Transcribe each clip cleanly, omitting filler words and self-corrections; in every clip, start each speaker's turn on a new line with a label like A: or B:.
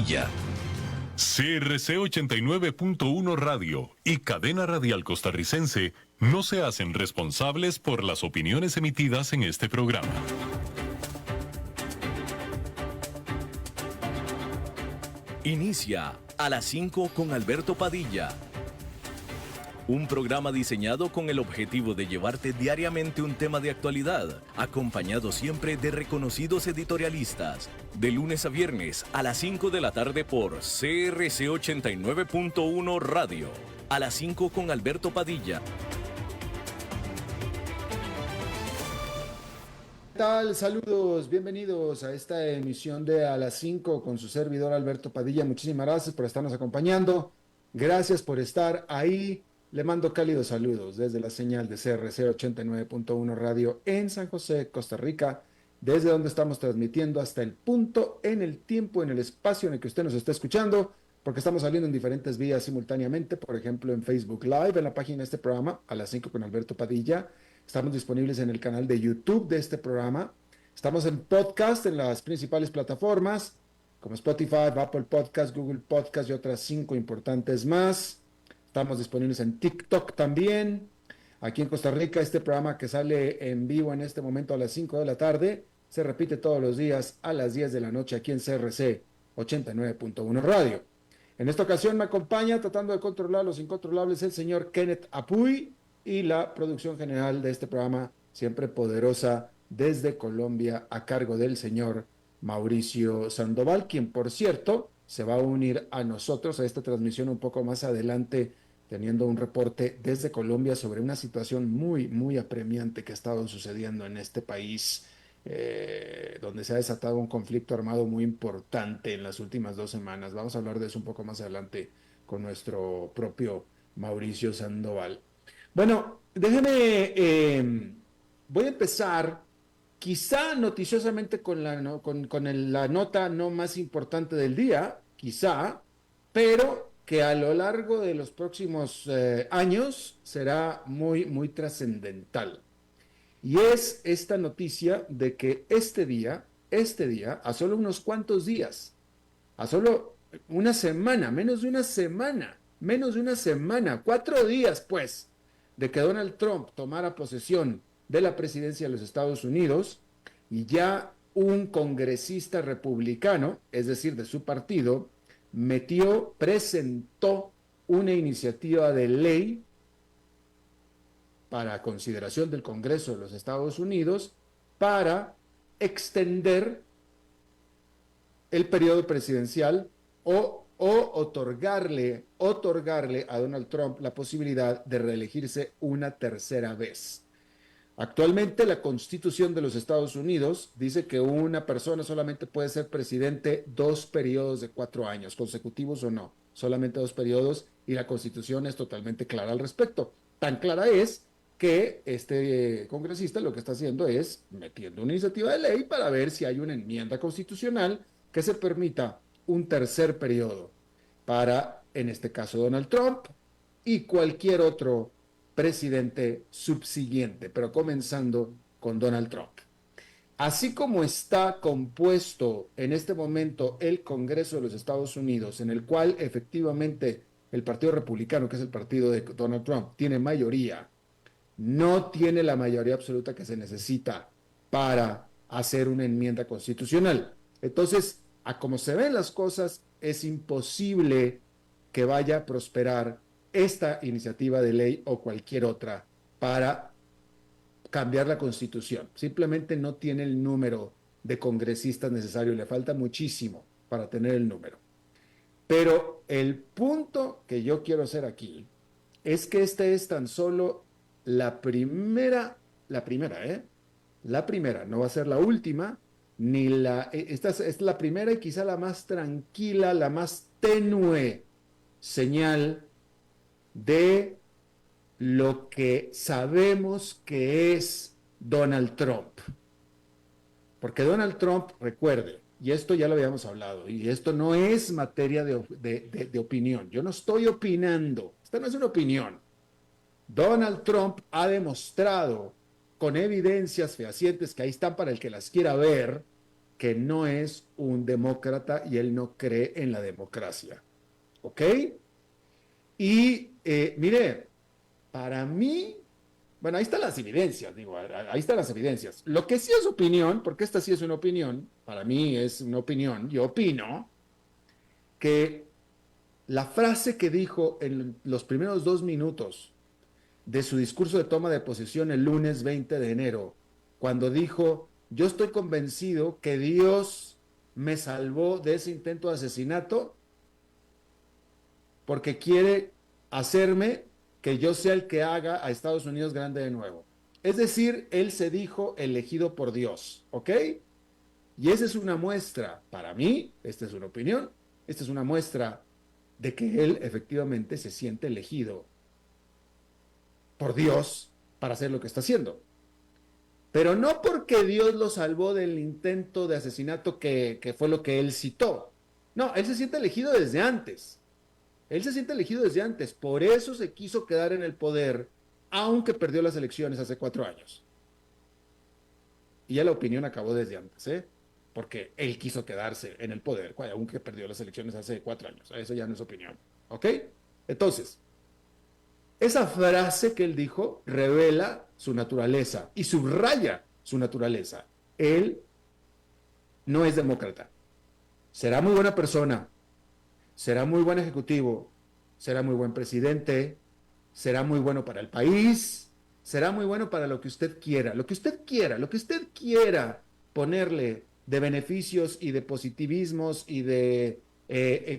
A: Ya. CRC 89.1 Radio y Cadena Radial Costarricense no se hacen responsables por las opiniones emitidas en este programa.
B: Inicia a las 5 con Alberto Padilla. Un programa diseñado con el objetivo de llevarte diariamente un tema de actualidad, acompañado siempre de reconocidos editorialistas. De lunes a viernes a las 5 de la tarde por CRC 89.1 Radio. A las 5 con Alberto Padilla.
C: ¿Qué tal? Saludos, bienvenidos a esta emisión de A las 5 con su servidor Alberto Padilla. Muchísimas gracias por estarnos acompañando. Gracias por estar ahí. Le mando cálidos saludos desde la señal de CRC 89.1 Radio en San José, Costa Rica, desde donde estamos transmitiendo hasta el punto, en el tiempo, en el espacio en el que usted nos está escuchando, porque estamos saliendo en diferentes vías simultáneamente, por ejemplo en Facebook Live, en la página de este programa, A las 5 con Alberto Padilla. Estamos disponibles en el canal de YouTube de este programa. Estamos en podcast en las principales plataformas, como Spotify, Apple Podcast, Google Podcast y otras 5 importantes más. Estamos disponibles en TikTok también. Aquí en Costa Rica, este programa que sale en vivo en este momento a las 5 de la tarde, se repite todos los días a las 10 de la noche aquí en CRC 89.1 Radio. En esta ocasión me acompaña, tratando de controlar los incontrolables, el señor Kenneth Apuy y la producción general de este programa, siempre poderosa, desde Colombia, a cargo del señor Mauricio Sandoval, quien, por cierto, se va a unir a nosotros a esta transmisión un poco más adelante, teniendo un reporte desde Colombia sobre una situación muy, muy apremiante que ha estado sucediendo en este país, donde se ha desatado un conflicto armado muy importante en las últimas 2 semanas. Vamos a hablar de eso un poco más adelante con nuestro propio Mauricio Sandoval. Bueno, voy a empezar quizá noticiosamente con la nota no más importante del día, quizá, pero que a lo largo de los próximos años será muy, muy trascendental. Y es esta noticia de que este día, a solo unos cuantos días, a solo una semana, menos de una semana, 4 días pues, de que Donald Trump tomara posesión de la presidencia de los Estados Unidos, y ya un congresista republicano, es decir, de su partido, presentó una iniciativa de ley para consideración del Congreso de los Estados Unidos para extender el periodo presidencial o otorgarle a Donald Trump la posibilidad de reelegirse una tercera vez. Actualmente la Constitución de los Estados Unidos dice que una persona solamente puede ser presidente 2 periodos de 4 años, consecutivos o no, solamente 2 periodos, y la Constitución es totalmente clara al respecto. Tan clara es que este congresista lo que está haciendo es metiendo una iniciativa de ley para ver si hay una enmienda constitucional que se permita un tercer periodo para, en este caso, Donald Trump y cualquier otro presidente subsiguiente, pero comenzando con Donald Trump. Así como está compuesto en este momento el Congreso de los Estados Unidos, en el cual efectivamente el Partido Republicano, que es el partido de Donald Trump, tiene mayoría, no tiene la mayoría absoluta que se necesita para hacer una enmienda constitucional. Entonces, a como se ven las cosas, es imposible que vaya a prosperar esta iniciativa de ley o cualquier otra para cambiar la Constitución. Simplemente no tiene el número de congresistas necesario, le falta muchísimo para tener el número. Pero el punto que yo quiero hacer aquí es que esta es tan solo la primera, no va a ser la última, esta es la primera y quizá la más tranquila, la más tenue señal de lo que sabemos que es Donald Trump. Porque Donald Trump, recuerde, y esto ya lo habíamos hablado, y esto no es materia de opinión, yo no estoy opinando, esta no es una opinión. Donald Trump ha demostrado con evidencias fehacientes que ahí están para el que las quiera ver, que no es un demócrata y él no cree en la democracia. ¿Ok? Y mire, para mí, bueno, ahí están las evidencias, digo, ahí están las evidencias. Lo que sí es opinión, porque esta sí es una opinión, para mí es una opinión, yo opino que la frase que dijo en los primeros 2 minutos de su discurso de toma de posesión el lunes 20 de enero, cuando dijo, yo estoy convencido que Dios me salvó de ese intento de asesinato porque quiere hacerme que yo sea el que haga a Estados Unidos grande de nuevo. Es decir, él se dijo elegido por Dios, ¿ok? Y esa es una muestra, para mí, esta es una opinión, esta es una muestra de que él efectivamente se siente elegido por Dios para hacer lo que está haciendo. Pero no porque Dios lo salvó del intento de asesinato que fue lo que él citó. No, él se siente elegido desde antes. Él se siente elegido desde antes. Por eso se quiso quedar en el poder, aunque perdió las elecciones hace 4 años. Y ya la opinión acabó desde antes, ¿eh? Porque él quiso quedarse en el poder, aunque perdió las elecciones hace 4 años. Eso ya no es opinión. ¿Ok? Entonces, esa frase que él dijo revela su naturaleza y subraya su naturaleza. Él no es demócrata. Será muy buena persona, será muy buen ejecutivo, será muy buen presidente, será muy bueno para el país, será muy bueno para lo que usted quiera, lo que usted quiera, lo que usted quiera ponerle de beneficios y de positivismos y de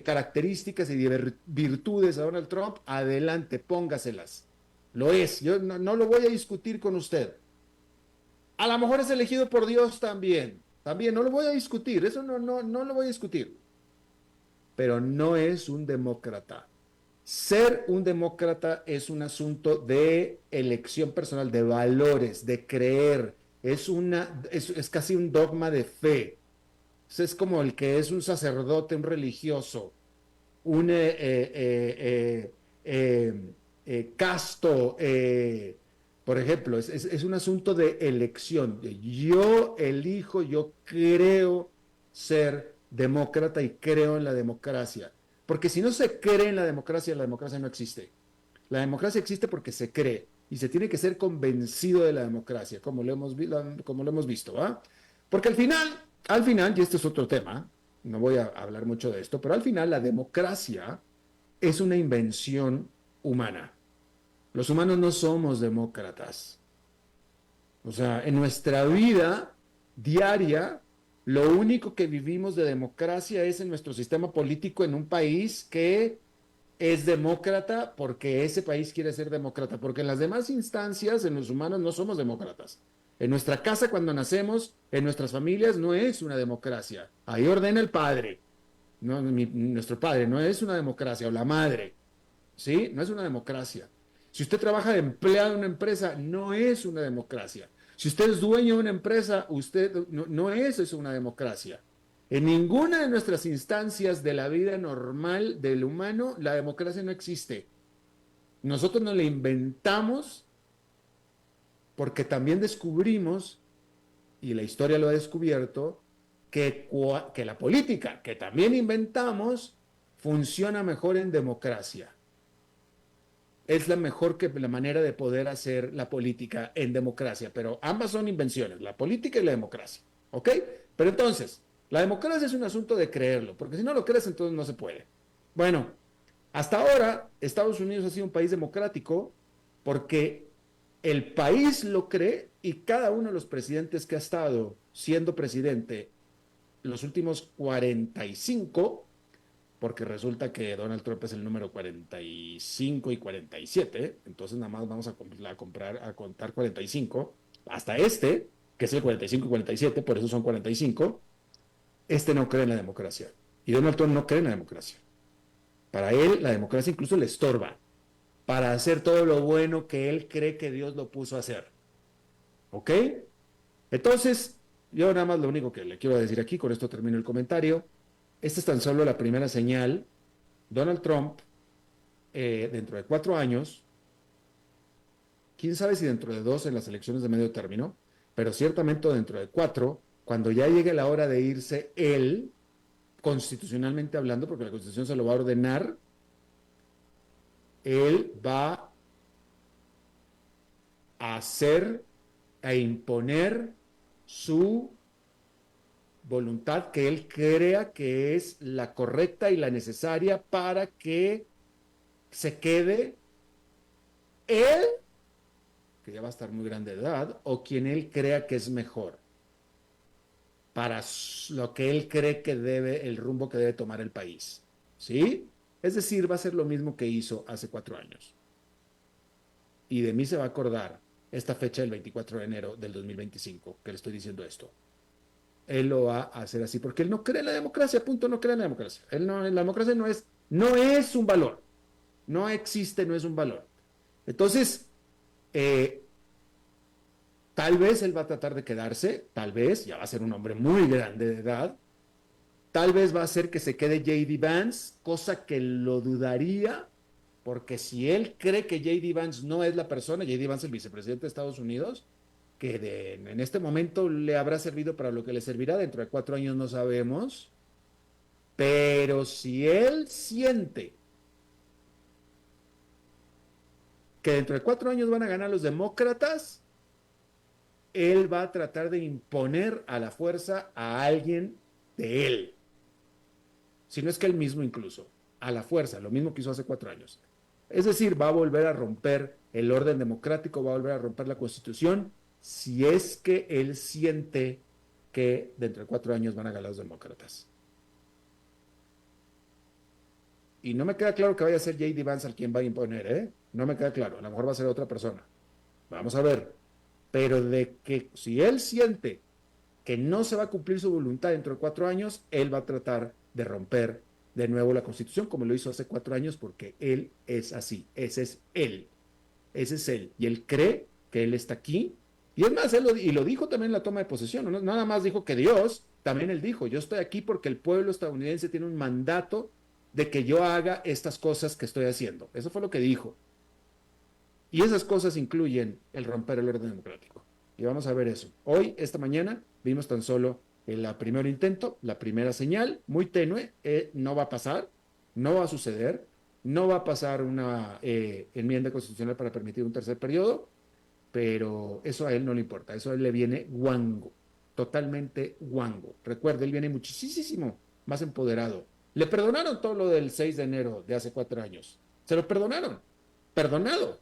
C: características y de virtudes a Donald Trump, adelante, póngaselas. Lo es, yo no lo voy a discutir con usted. A lo mejor es elegido por Dios también no lo voy a discutir, eso no lo voy a discutir. Pero no es un demócrata. Ser un demócrata es un asunto de elección personal, de valores, de creer. Es casi un dogma de fe. Es como el que es un sacerdote, un religioso, un casto. Por ejemplo, es un asunto de elección. Yo elijo, yo creo ser demócrata y creo en la democracia. Porque si no se cree en la democracia no existe. La democracia existe porque se cree y se tiene que ser convencido de la democracia, como lo hemos visto, ¿va? Porque al final, y este es otro tema, no voy a hablar mucho de esto, pero al final la democracia es una invención humana. Los humanos no somos demócratas. O sea, en nuestra vida diaria, lo único que vivimos de democracia es en nuestro sistema político en un país que es demócrata porque ese país quiere ser demócrata, porque en las demás instancias, en los humanos, no somos demócratas. En nuestra casa, cuando nacemos, en nuestras familias, no es una democracia. Ahí ordena el padre, no, nuestro padre, no es una democracia, o la madre, ¿sí? No es una democracia. Si usted trabaja de empleado en una empresa, no es una democracia. Si usted es dueño de una empresa, usted no es eso una democracia. En ninguna de nuestras instancias de la vida normal del humano, la democracia no existe. Nosotros nos la inventamos porque también descubrimos, y la historia lo ha descubierto, que la política, que también inventamos, funciona mejor en democracia. Es la manera de poder hacer la política en democracia, pero ambas son invenciones, la política y la democracia, ¿ok? Pero entonces, la democracia es un asunto de creerlo, porque si no lo crees, entonces no se puede. Bueno, hasta ahora Estados Unidos ha sido un país democrático porque el país lo cree y cada uno de los presidentes que ha estado siendo presidente los últimos 45, porque resulta que Donald Trump es el número 45 y 47, entonces nada más vamos a contar 45, hasta que es el 45 y 47, por eso son 45, no cree en la democracia. Y Donald Trump no cree en la democracia. Para él, la democracia incluso le estorba para hacer todo lo bueno que él cree que Dios lo puso a hacer. ¿Ok? Entonces, yo nada más lo único que le quiero decir aquí, con esto termino el comentario. Esta es tan solo la primera señal. Donald Trump, dentro de 4 años, quién sabe si dentro de 2 en las elecciones de medio término, pero ciertamente dentro de 4, cuando ya llegue la hora de irse él, constitucionalmente hablando, porque la Constitución se lo va a ordenar, él va a hacer, a imponer su voluntad que él crea que es la correcta y la necesaria para que se quede él, que ya va a estar muy grande de edad, o quien él crea que es mejor para lo que él cree que debe, el rumbo que debe tomar el país. ¿Sí? Es decir, va a ser lo mismo que hizo hace 4 años. Y de mí se va a acordar esta fecha del 24 de enero del 2025, que le estoy diciendo esto. Él lo va a hacer así, porque él no cree en la democracia, punto, no cree en la democracia. Él no, la democracia no es un valor. No existe, no es un valor. Entonces, tal vez él va a tratar de quedarse, tal vez, ya va a ser un hombre muy grande de edad, tal vez va a hacer que se quede J.D. Vance, cosa que lo dudaría, porque si él cree que J.D. Vance no es la persona, J.D. Vance, el vicepresidente de Estados Unidos, que en este momento le habrá servido para lo que le servirá, dentro de 4 años no sabemos, pero si él siente que dentro de 4 años van a ganar los demócratas, él va a tratar de imponer a la fuerza a alguien de él. Si no es que él mismo incluso, a la fuerza, lo mismo que hizo hace 4 años. Es decir, va a volver a romper el orden democrático, va a volver a romper la Constitución, si es que él siente que dentro de 4 años van a ganar los demócratas. Y no me queda claro que vaya a ser J.D. Vance al quien va a imponer, ¿eh? No me queda claro, a lo mejor va a ser otra persona. Vamos a ver. Pero de que si él siente que no se va a cumplir su voluntad dentro de 4 años, él va a tratar de romper de nuevo la Constitución, como lo hizo hace 4 años, porque él es así, ese es él, y él cree que él está aquí, y es más, y lo dijo también en la toma de posesión, no nada más dijo que Dios, también él dijo, yo estoy aquí porque el pueblo estadounidense tiene un mandato de que yo haga estas cosas que estoy haciendo, eso fue lo que dijo. Y esas cosas incluyen el romper el orden democrático. Y vamos a ver eso. Hoy, esta mañana, vimos tan solo el primer intento, la primera señal, muy tenue, no va a pasar, no va a suceder, no va a pasar una enmienda constitucional para permitir un tercer periodo, pero eso a él no le importa, eso a él le viene guango, totalmente guango. Recuerde, él viene muchísimo más empoderado. Le perdonaron todo lo del 6 de enero de hace 4 años. Se lo perdonaron, perdonado.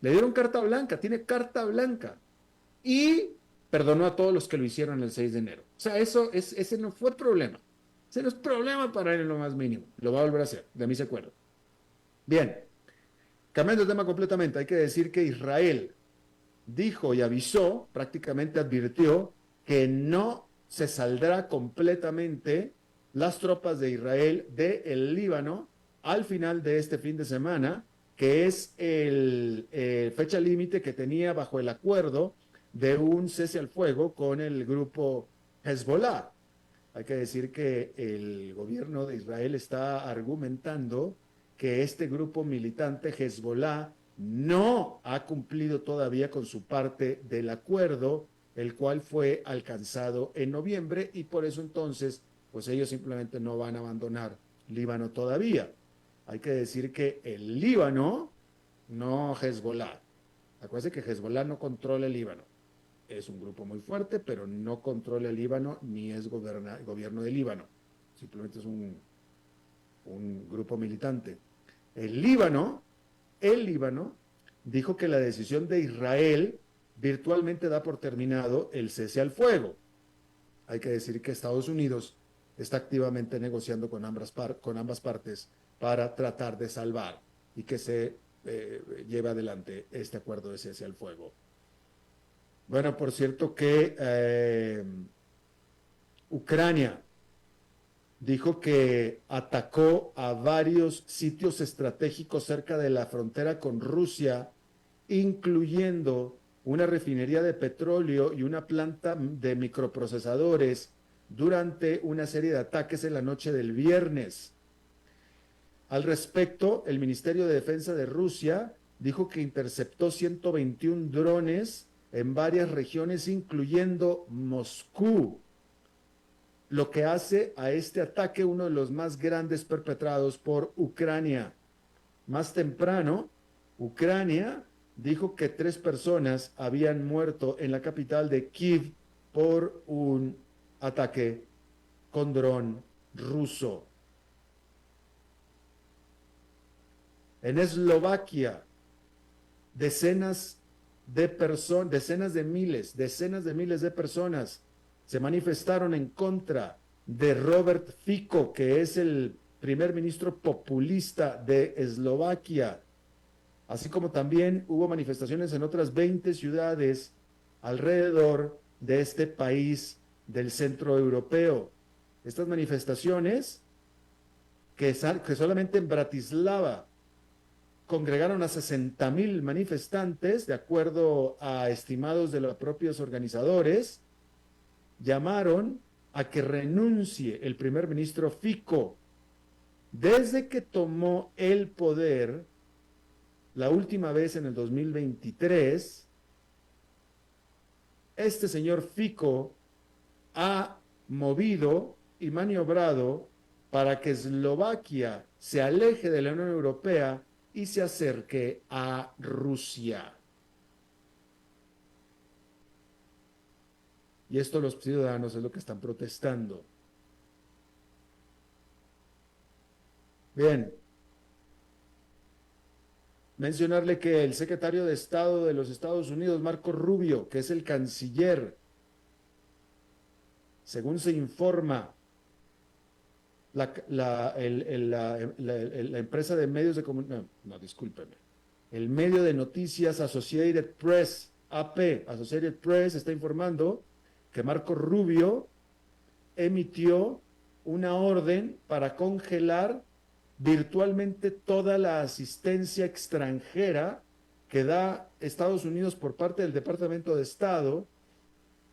C: Le dieron carta blanca, tiene carta blanca. Y perdonó a todos los que lo hicieron el 6 de enero. O sea, ese no fue problema. Ese no es problema para él en lo más mínimo. Lo va a volver a hacer, de mí se acuerda. Bien, cambiando de tema completamente, hay que decir que Israel dijo y avisó, prácticamente advirtió, que no se saldrá completamente las tropas de Israel del Líbano al final de este fin de semana, que es el fecha límite que tenía bajo el acuerdo de un cese al fuego con el grupo Hezbollah. Hay que decir que el gobierno de Israel está argumentando que este grupo militante Hezbollah no ha cumplido todavía con su parte del acuerdo, el cual fue alcanzado en noviembre, y por eso entonces, pues ellos simplemente no van a abandonar Líbano todavía. Hay que decir que el Líbano, no Hezbollah. Acuérdense que Hezbollah no controla el Líbano. Es un grupo muy fuerte, pero no controla el Líbano ni es gobierno del Líbano. Simplemente es un grupo militante. El Líbano dijo que la decisión de Israel virtualmente da por terminado el cese al fuego. Hay que decir que Estados Unidos está activamente negociando con ambas partes para tratar de salvar y que se lleve adelante este acuerdo de cese al fuego. Bueno, por cierto que Ucrania dijo que atacó a varios sitios estratégicos cerca de la frontera con Rusia, incluyendo una refinería de petróleo y una planta de microprocesadores durante una serie de ataques en la noche del viernes. Al respecto, el Ministerio de Defensa de Rusia dijo que interceptó 121 drones en varias regiones, incluyendo Moscú, lo que hace a este ataque uno de los más grandes perpetrados por Ucrania. Más temprano, Ucrania dijo que 3 personas habían muerto en la capital de Kiev por un ataque con dron ruso. En Eslovaquia, decenas de miles de personas se manifestaron en contra de Robert Fico, que es el primer ministro populista de Eslovaquia, así como también hubo manifestaciones en otras 20 ciudades alrededor de este país del centro europeo. Estas manifestaciones, que solamente en Bratislava congregaron a 60,000 manifestantes, de acuerdo a estimados de los propios organizadores, llamaron a que renuncie el primer ministro Fico. Desde que tomó el poder la última vez en el 2023, este señor Fico ha movido y maniobrado para que Eslovaquia se aleje de la Unión Europea y se acerque a Rusia. Y esto los ciudadanos es lo que están protestando. Bien. Mencionarle que el secretario de Estado de los Estados Unidos, Marco Rubio, que es el canciller, según se informa, la empresa de medios de comunicación, discúlpeme, el medio de noticias Associated Press, AP, Associated Press, está informando que Marco Rubio emitió una orden para congelar virtualmente toda la asistencia extranjera que da Estados Unidos por parte del Departamento de Estado,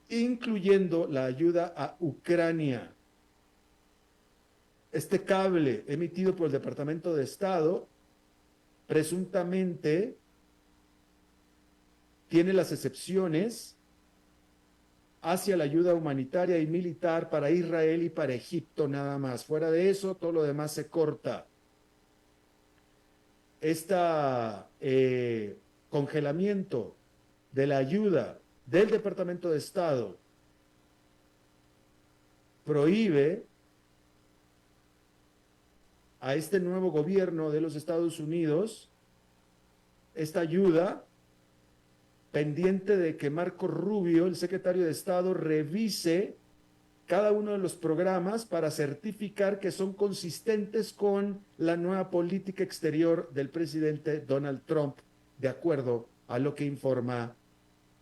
C: incluyendo la ayuda a Ucrania. Este cable emitido por el Departamento de Estado presuntamente tiene las excepciones hacia la ayuda humanitaria y militar para Israel y para Egipto nada más. Fuera de eso, todo lo demás se corta. Este congelamiento de la ayuda del Departamento de Estado prohíbe a este nuevo gobierno de los Estados Unidos esta ayuda, pendiente de que Marco Rubio, el secretario de Estado, revise cada uno de los programas para certificar que son consistentes con la nueva política exterior del presidente Donald Trump, de acuerdo a lo que informa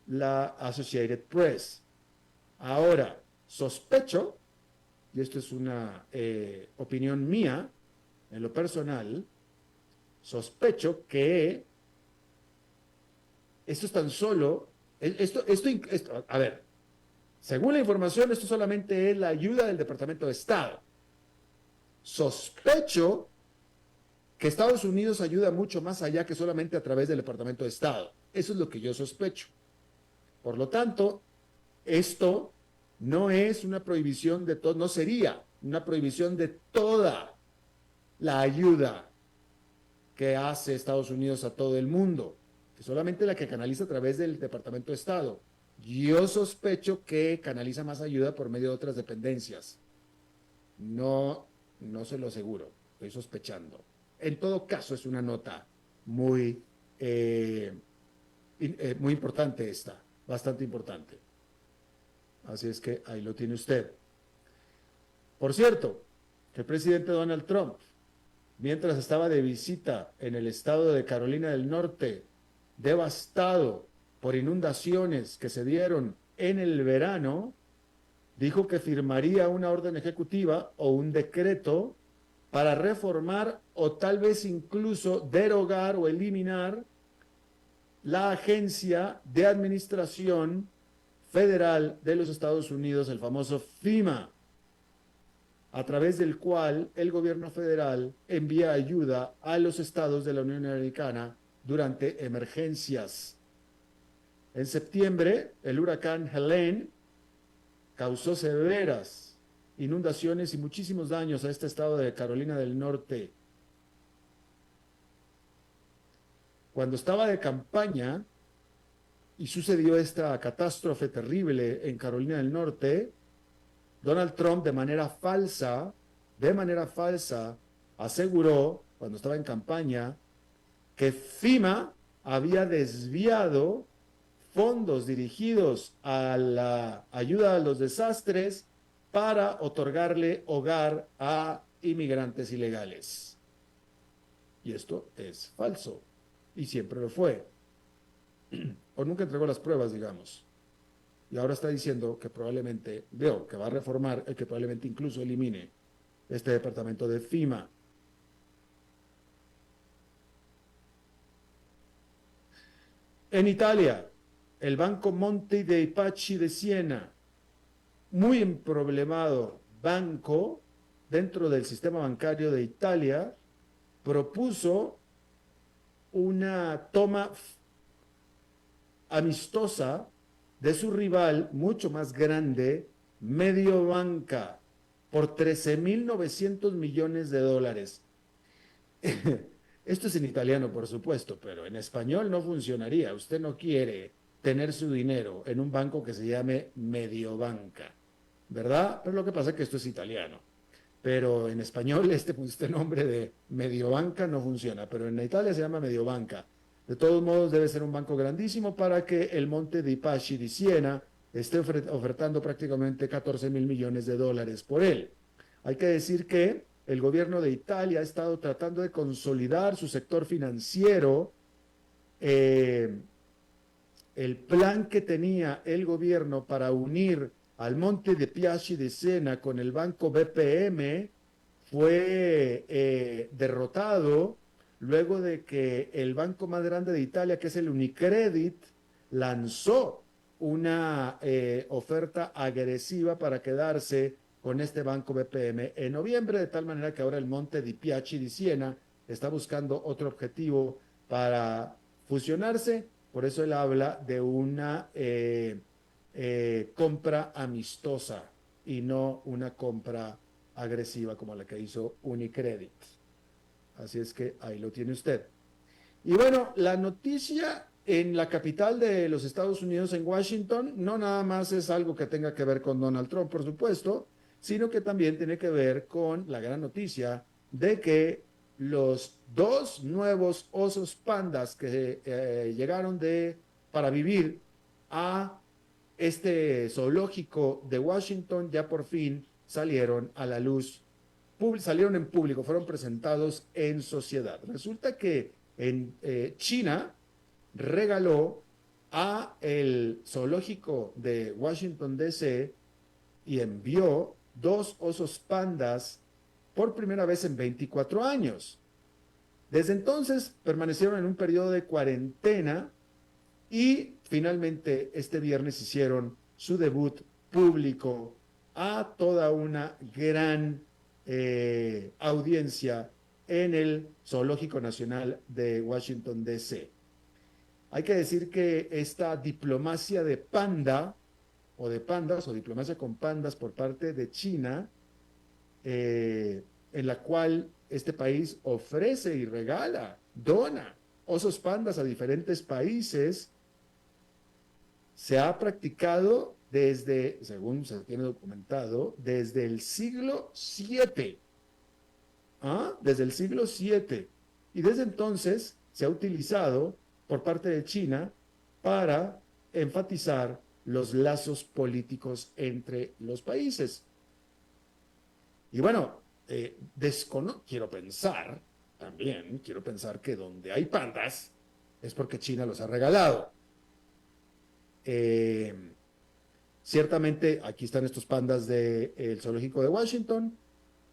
C: la Associated Press. Ahora, sospecho, y esto es una opinión mía, en lo personal, sospecho que esto es tan solo, a ver, según la información, esto solamente es la ayuda del Departamento de Estado. Sospecho que Estados Unidos ayuda mucho más allá que solamente a través del Departamento de Estado. Eso es lo que yo sospecho. Por lo tanto, esto no es una prohibición de todo, no sería una prohibición de toda la ayuda que hace Estados Unidos a todo el mundo, que solamente la que canaliza a través del Departamento de Estado. Yo sospecho que canaliza más ayuda por medio de otras dependencias. No se lo aseguro, estoy sospechando. En todo caso, es una nota muy importante esta, bastante importante. Así es que ahí lo tiene usted. Por cierto, el presidente Donald Trump, mientras estaba de visita en el estado de Carolina del Norte, devastado por inundaciones que se dieron en el verano, dijo que firmaría una orden ejecutiva o un decreto para reformar o tal vez incluso derogar o eliminar la Agencia de Administración Federal de los Estados Unidos, el famoso FEMA, a través del cual el gobierno federal envía ayuda a los estados de la Unión Americana durante emergencias. En septiembre, el huracán Helene causó severas inundaciones y muchísimos daños a este estado de Carolina del Norte. Cuando estaba de campaña y sucedió esta catástrofe terrible en Carolina del Norte, Donald Trump de manera falsa, aseguró, cuando estaba en campaña, que FEMA había desviado fondos dirigidos a la ayuda a los desastres para otorgarle hogar a inmigrantes ilegales. Y esto es falso, y siempre lo fue. O nunca entregó las pruebas, digamos. Y ahora está diciendo que probablemente, que va a reformar, que probablemente incluso elimine este departamento de FEMA. En Italia, el Banco Monte dei Paschi de Siena, muy emproblemado banco dentro del sistema bancario de Italia, propuso una toma amistosa de su rival mucho más grande, Mediobanca, por 13.900 millones de dólares. Esto es en italiano, por supuesto, pero en español no funcionaría. Usted no quiere tener su dinero en un banco que se llame Mediobanca, ¿verdad? Pero lo que pasa es que esto es italiano. Pero en español este nombre de Mediobanca no funciona, pero en Italia se llama Mediobanca. De todos modos, debe ser un banco grandísimo para que el Monte dei Paschi di Siena esté ofertando prácticamente 14.000 millones de dólares por él. Hay que decir que el gobierno de Italia ha estado tratando de consolidar su sector financiero. El plan que tenía el gobierno para unir al Monte dei Paschi di Siena con el banco BPM fue derrotado luego de que el banco más grande de Italia, que es el Unicredit, lanzó una oferta agresiva para quedarse con este banco BPM en noviembre, de tal manera que ahora el Monte dei Paschi di Siena está buscando otro objetivo para fusionarse. Por eso él habla de una compra amistosa y no una compra agresiva como la que hizo Unicredit. Así es que ahí lo tiene usted. Y bueno, la noticia en la capital de los Estados Unidos, en Washington, no nada más es algo que tenga que ver con Donald Trump, por supuesto, sino que también tiene que ver con la gran noticia de que los dos nuevos osos pandas que llegaron para vivir a este zoológico de Washington ya por fin salieron a la luz, salieron en público, fueron presentados en sociedad. Resulta que en China regaló a el zoológico de Washington DC y envió dos osos pandas por primera vez en 24 años. Desde entonces permanecieron en un periodo de cuarentena y finalmente este viernes hicieron su debut público a toda una gran audiencia en el Zoológico Nacional de Washington, D.C. Hay que decir que esta diplomacia de panda o de pandas o diplomacia con pandas por parte de China, en la cual este país ofrece y regala, dona osos pandas a diferentes países, se ha practicado desde, según se tiene documentado, desde el siglo VII. Desde el siglo VII. Y desde entonces se ha utilizado por parte de China para enfatizar los lazos políticos entre los países. Y bueno, quiero pensar que donde hay pandas es porque China los ha regalado. Ciertamente aquí están estos pandas del zoológico de Washington.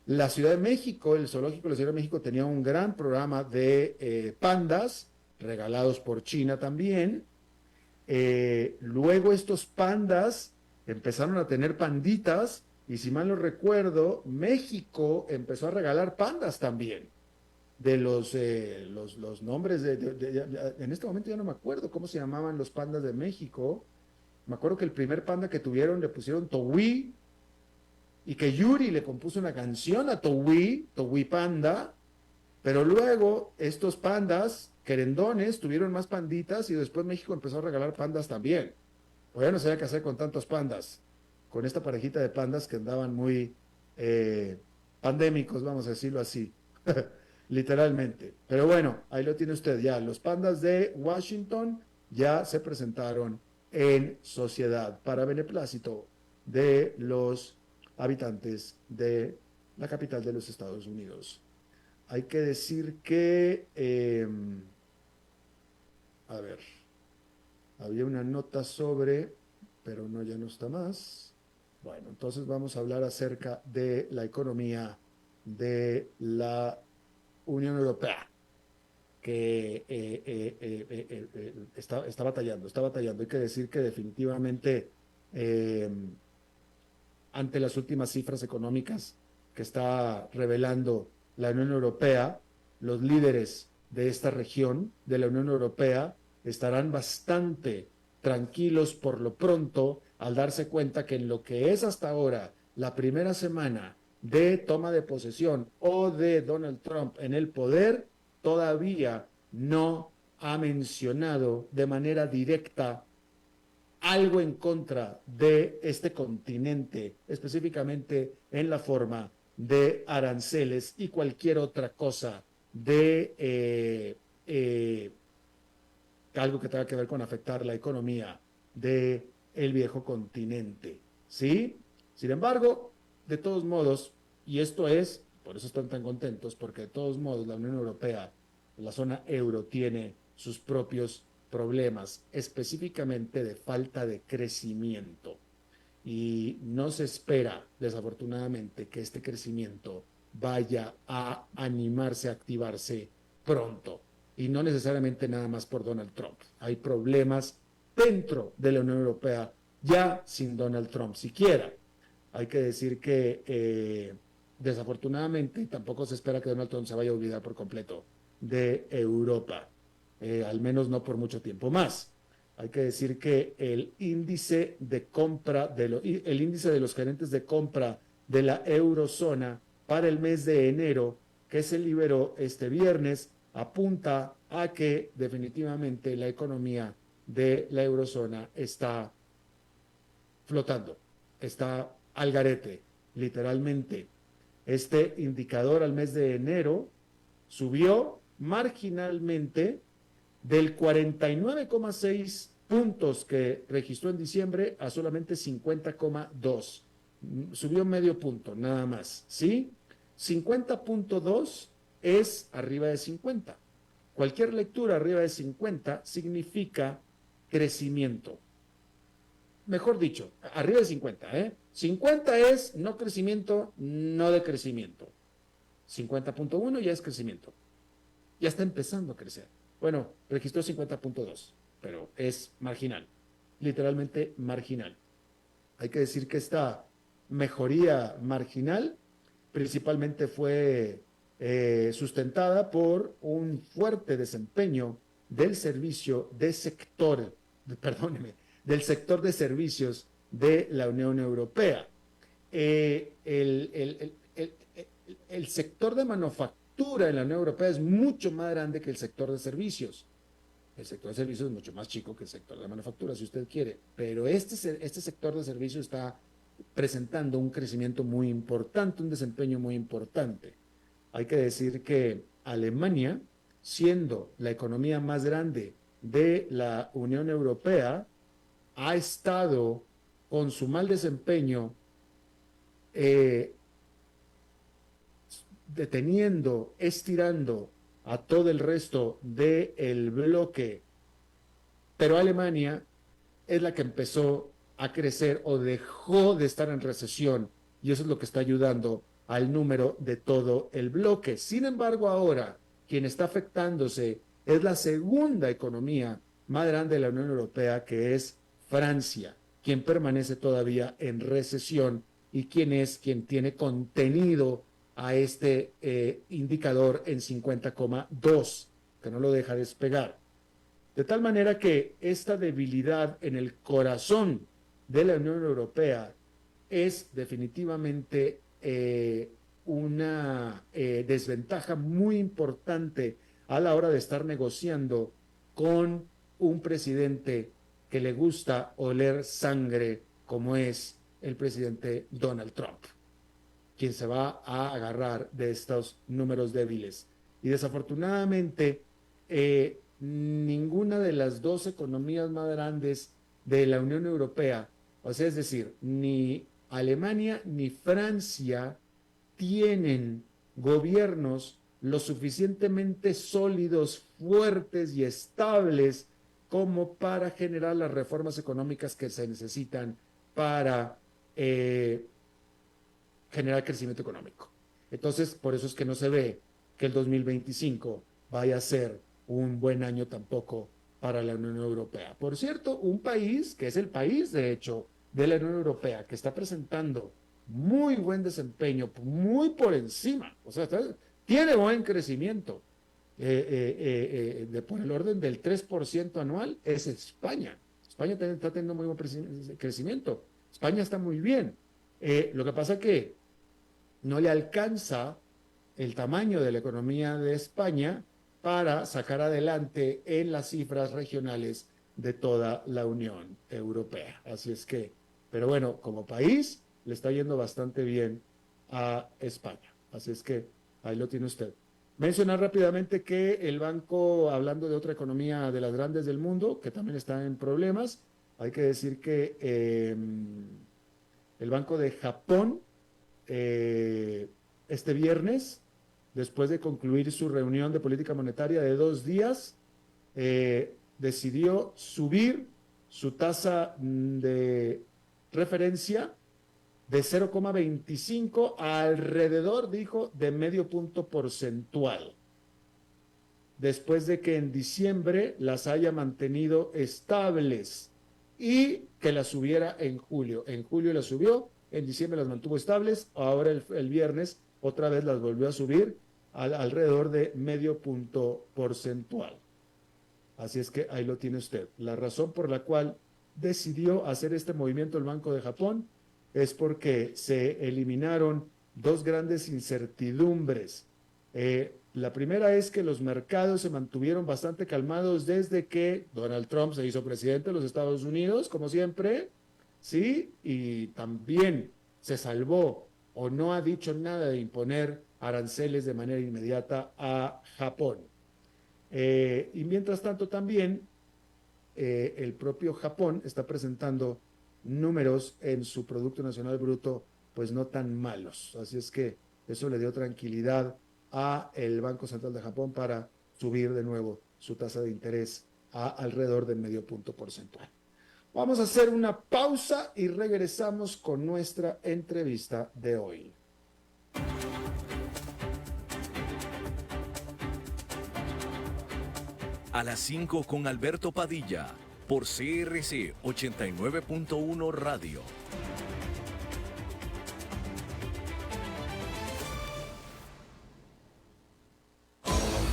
C: La Ciudad de México, el zoológico de la Ciudad de México tenía un gran programa de pandas regalados por China también. Luego estos pandas empezaron a tener panditas y si mal no recuerdo, México empezó a regalar pandas también. los nombres en este momento ya no me acuerdo cómo se llamaban los pandas de México. Me acuerdo que el primer panda que tuvieron le pusieron Towi y que Yuri le compuso una canción a Towi, Towi Panda, pero luego estos pandas querendones tuvieron más panditas y después México empezó a regalar pandas también. O ya no sabía qué hacer con tantos pandas, con esta parejita de pandas que andaban muy pandémicos, vamos a decirlo así, literalmente. Pero bueno, ahí lo tiene usted ya. Los pandas de Washington ya se presentaron en sociedad para beneplácito de los habitantes de la capital de los Estados Unidos. Hay que decir que, a ver, había una nota sobre, pero no, ya no está más. Bueno, entonces vamos a hablar acerca de la economía de la Unión Europea, que está batallando, está batallando. Hay que decir que definitivamente, ante las últimas cifras económicas que está revelando la Unión Europea, los líderes de esta región de la Unión Europea estarán bastante tranquilos por lo pronto al darse cuenta que en lo que es hasta ahora la primera semana de toma de posesión o de Donald Trump en el poder, todavía no ha mencionado de manera directa algo en contra de este continente, específicamente en la forma de aranceles y cualquier otra cosa de algo que tenga que ver con afectar la economía del viejo continente, ¿sí? Sin embargo, de todos modos, y esto es, por eso están tan contentos, porque de todos modos la Unión Europea, la zona euro, tiene sus propios problemas, específicamente de falta de crecimiento. Y no se espera, desafortunadamente, que este crecimiento vaya a animarse, a activarse pronto. Y no necesariamente nada más por Donald Trump. Hay problemas dentro de la Unión Europea ya sin Donald Trump siquiera. Hay que decir que desafortunadamente tampoco se espera que Donald Trump se vaya a olvidar por completo de Europa, al menos no por mucho tiempo más. Hay que decir que el índice de compra, el índice de los gerentes de compra de la eurozona para el mes de enero, que se liberó este viernes, apunta a que definitivamente la economía de la eurozona está flotando, está al garete, literalmente. Este indicador al mes de enero subió marginalmente del 49,6 puntos que registró en diciembre a solamente 50,2. Subió medio punto, nada más, ¿sí? 50,2 es arriba de 50. Cualquier lectura arriba de 50 significa crecimiento. Mejor dicho, arriba de 50, ¿eh? 50 es no crecimiento, no decrecimiento. 50,1 ya es crecimiento. Ya está empezando a crecer. Bueno, registró 50,2, pero es marginal, literalmente marginal. Hay que decir que esta mejoría marginal principalmente fue sustentada por un fuerte desempeño del servicio de sector, del sector de servicios de la Unión Europea. El sector de manufactura en la Unión Europea es mucho más grande que el sector de servicios. El sector de servicios es mucho más chico que el sector de manufactura, si usted quiere, pero este sector de servicios está presentando un crecimiento muy importante, un desempeño muy importante. Hay que decir que Alemania, siendo la economía más grande de la Unión Europea, ha estado con su mal desempeño deteniendo, estirando a todo el resto del bloque, pero Alemania es la que empezó a crecer o dejó de estar en recesión, y eso es lo que está ayudando al número de todo el bloque. Sin embargo, ahora quien está afectándose es la segunda economía más grande de la Unión Europea, que es Francia, quien permanece todavía en recesión y quien tiene contenido a este indicador en 50,2, que no lo deja despegar. De tal manera que esta debilidad en el corazón de la Unión Europea es definitivamente una desventaja muy importante a la hora de estar negociando con un presidente que le gusta oler sangre como es el presidente Donald Trump, quien se va a agarrar de estos números débiles. Y desafortunadamente, ninguna de las dos economías más grandes de la Unión Europea, o sea, es decir, ni Alemania ni Francia tienen gobiernos lo suficientemente sólidos, fuertes y estables como para generar las reformas económicas que se necesitan para generar crecimiento económico. Entonces, por eso es que no se ve que el 2025 vaya a ser un buen año tampoco para la Unión Europea. Por cierto, un país que es el país, de hecho, de la Unión Europea, que está presentando muy buen desempeño, muy por encima, o sea, tiene buen crecimiento, por el orden del 3% anual, es España. España está teniendo muy buen crecimiento. España está muy bien. Lo que pasa es que no le alcanza el tamaño de la economía de España para sacar adelante en las cifras regionales de toda la Unión Europea. Así es que, pero bueno, como país le está yendo bastante bien a España. Así es que ahí lo tiene usted. Mencionar rápidamente que el banco, hablando de otra economía de las grandes del mundo, que también está en problemas, hay que decir que el Banco de Japón, este viernes, después de concluir su reunión de política monetaria de 2 días, decidió subir su tasa de referencia de 0,25 a alrededor, dijo, de medio punto porcentual, después de que en diciembre las haya mantenido estables y que las subiera en julio. En julio las subió, en diciembre las mantuvo estables, ahora el viernes otra vez las volvió a subir alrededor de medio punto porcentual. Así es que ahí lo tiene usted. La razón por la cual decidió hacer este movimiento el Banco de Japón es porque se eliminaron dos grandes incertidumbres. La primera es que los mercados se mantuvieron bastante calmados desde que Donald Trump se hizo presidente de los Estados Unidos, como siempre, ¿sí? Y también se salvó o no ha dicho nada de imponer aranceles de manera inmediata a Japón. Y mientras tanto también el propio Japón está presentando números en su Producto Nacional Bruto pues no tan malos. Así es que eso le dio tranquilidad a el Banco Central de Japón para subir de nuevo su tasa de interés a alrededor de medio punto porcentual. Vamos a hacer una pausa y regresamos con nuestra entrevista de hoy.
B: A las 5 con Alberto Padilla, por CRC 89.1 Radio.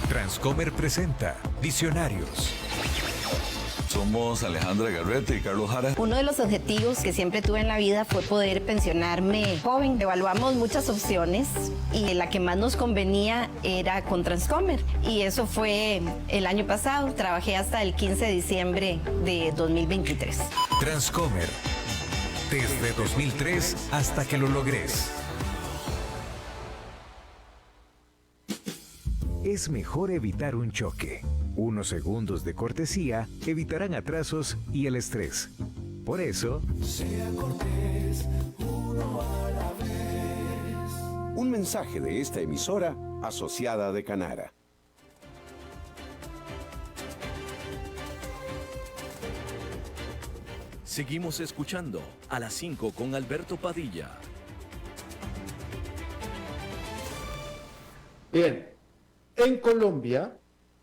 D: Transcomer presenta Visionarios.
E: Somos Alejandra Garreta y Carlos Jara.
F: Uno de los objetivos que siempre tuve en la vida fue poder pensionarme joven. Evaluamos muchas opciones y la que más nos convenía era con Transcomer. Y eso fue el año pasado. Trabajé hasta el 15 de diciembre de 2023.
D: Transcomer. Desde 2003 hasta que lo logres. Es mejor evitar un choque. Unos segundos de cortesía evitarán atrasos y el estrés. Por eso,
G: sea cortés, uno a la vez.
H: Un mensaje de esta emisora asociada de Canara.
B: Seguimos escuchando a las 5 con Alberto Padilla.
C: Bien, en Colombia,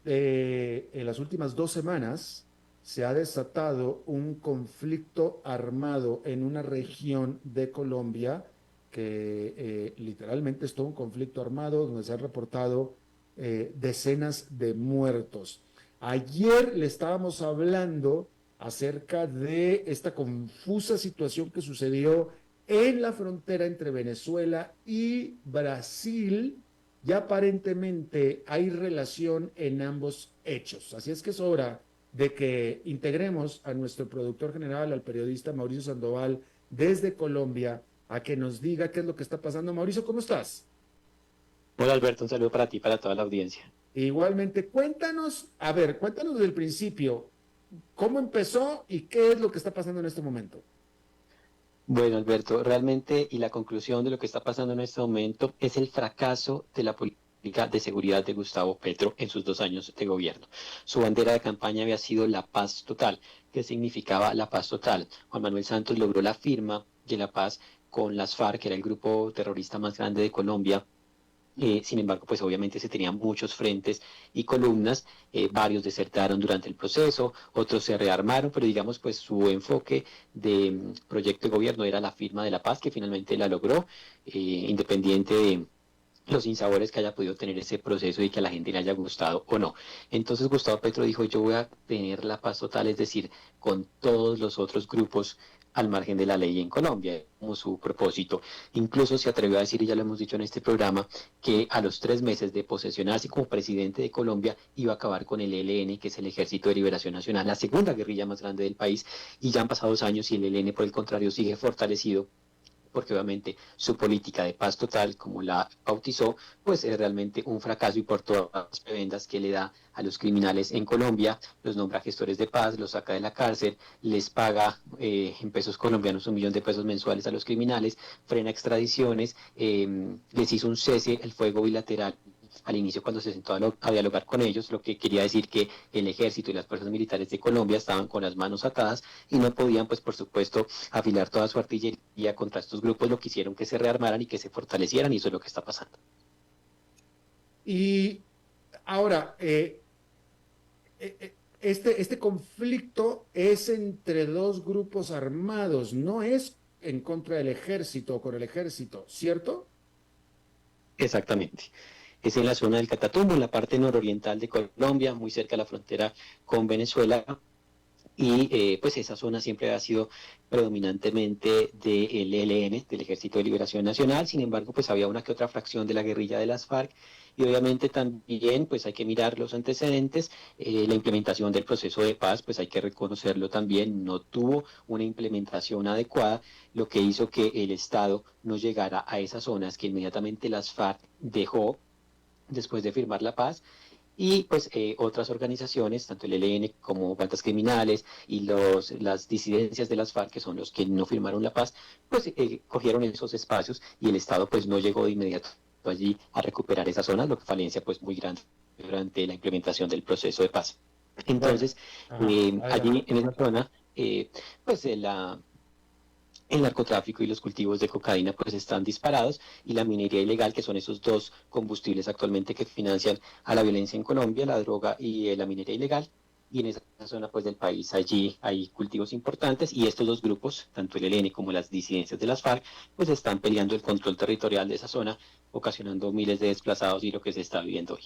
C: en las últimas 2 semanas se ha desatado un conflicto armado en una región de Colombia que literalmente es todo un conflicto armado donde se han reportado decenas de muertos. Ayer le estábamos hablando acerca de esta confusa situación que sucedió en la frontera entre Venezuela y Brasil. Ya aparentemente hay relación en ambos hechos. Así es que es hora de que integremos a nuestro productor general, al periodista Mauricio Sandoval, desde Colombia, a que nos diga qué es lo que está pasando. Mauricio, ¿cómo estás?
I: Hola Alberto, un saludo para ti y para toda la audiencia.
C: Igualmente, cuéntanos desde el principio, ¿cómo empezó y qué es lo que está pasando en este momento?
I: Bueno Alberto, realmente y la conclusión de lo que está pasando en este momento es el fracaso de la política de seguridad de Gustavo Petro en sus 2 años de gobierno. Su bandera de campaña había sido la paz total. ¿Qué significaba la paz total? Juan Manuel Santos logró la firma de la paz con las FARC, que era el grupo terrorista más grande de Colombia. Sin embargo, pues obviamente se tenían muchos frentes y columnas, varios desertaron durante el proceso, otros se rearmaron, pero digamos pues su enfoque de proyecto de gobierno era la firma de la paz, que finalmente la logró, independiente de los insabores que haya podido tener ese proceso y que a la gente le haya gustado o no. Entonces Gustavo Petro dijo, yo voy a tener la paz total, es decir, con todos los otros grupos al margen de la ley en Colombia, como su propósito. Incluso se atrevió a decir, y ya lo hemos dicho en este programa, que a los 3 meses de posesionarse como presidente de Colombia iba a acabar con el ELN, que es el Ejército de Liberación Nacional, la segunda guerrilla más grande del país, y ya han pasado 2 años y el ELN, por el contrario, sigue fortalecido, porque obviamente su política de paz total, como la bautizó, pues es realmente un fracaso, y por todas las prebendas que le da a los criminales en Colombia, los nombra gestores de paz, los saca de la cárcel, les paga en pesos colombianos 1 millón de pesos mensuales a los criminales, frena extradiciones, les hizo un cese el fuego bilateral al inicio cuando se sentó a dialogar con ellos, lo que quería decir que el ejército y las fuerzas militares de Colombia estaban con las manos atadas y no podían, pues por supuesto, afilar toda su artillería contra estos grupos, lo que hicieron que se rearmaran y que se fortalecieran, y eso es lo que está pasando.
C: Y ahora, este conflicto es entre 2 grupos armados, no es en contra del ejército o con el ejército, ¿cierto?
I: Exactamente. Es en la zona del Catatumbo, en la parte nororiental de Colombia, muy cerca de la frontera con Venezuela, y pues esa zona siempre ha sido predominantemente del ELN, del Ejército de Liberación Nacional. Sin embargo, pues había una que otra fracción de la guerrilla de las FARC, y obviamente también pues hay que mirar los antecedentes. La implementación del proceso de paz, pues hay que reconocerlo también, no tuvo una implementación adecuada, lo que hizo que el Estado no llegara a esas zonas que inmediatamente las FARC dejó después de firmar la paz, y pues otras organizaciones, tanto el ELN como bandas criminales y las disidencias de las FARC, que son los que no firmaron la paz, pues cogieron esos espacios, y el Estado pues no llegó de inmediato allí a recuperar esas zonas, lo que falencia pues muy grande durante la implementación del proceso de paz. Entonces, allí en esa zona, pues el narcotráfico y los cultivos de cocaína pues están disparados, y la minería ilegal, que son esos 2 combustibles actualmente que financian a la violencia en Colombia, la droga y la minería ilegal, y en esa zona pues del país allí hay cultivos importantes, y estos 2 grupos, tanto el ELN como las disidencias de las FARC, pues están peleando el control territorial de esa zona, ocasionando miles de desplazados y lo que se está viviendo hoy.